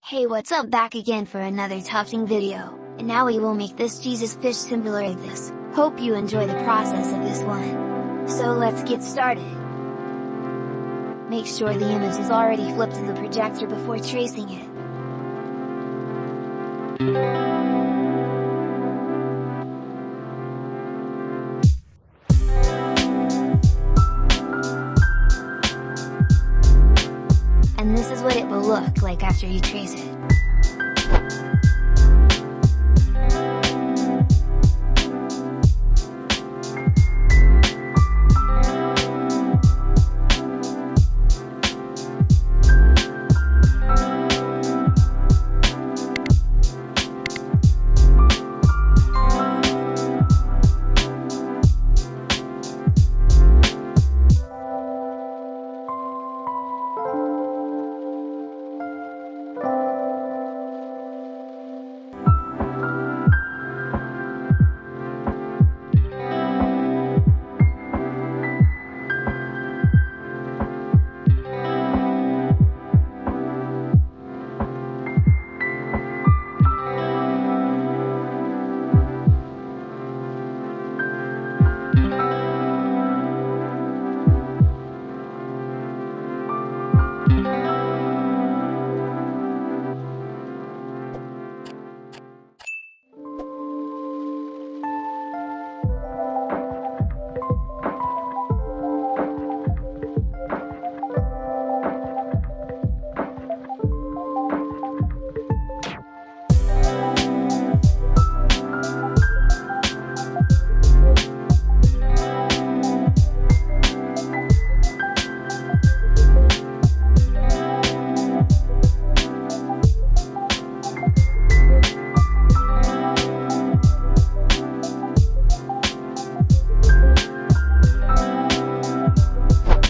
Hey, what's up, back again for another tufting video, and now we will make this Jesus fish simpler like this. Hope you enjoy the process of this one. So let's get started. Make sure the image is already flipped to the projector before tracing it. And this is what it will look like after you trace it.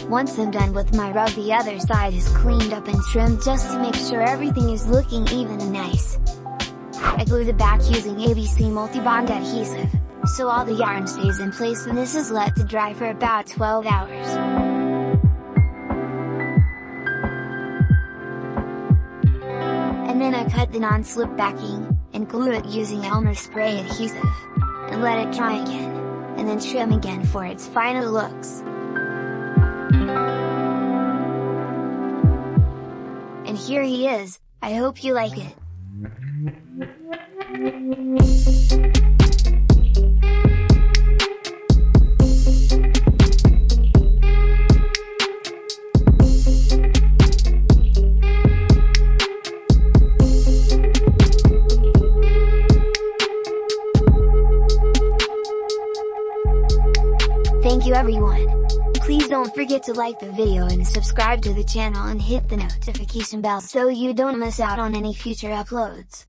Once I'm done with my rug, the other side is cleaned up and trimmed just to make sure everything is looking even and nice. I glue the back using ABC multi-bond adhesive, so all the yarn stays in place, and this is let to dry for about 12 hours. And then I cut the non-slip backing, and glue it using Elmer spray adhesive, and let it dry again, and then trim again for its final looks. And here he is. I hope you like it. Thank you, everyone. Please don't forget to like the video and subscribe to the channel and hit the notification bell so you don't miss out on any future uploads.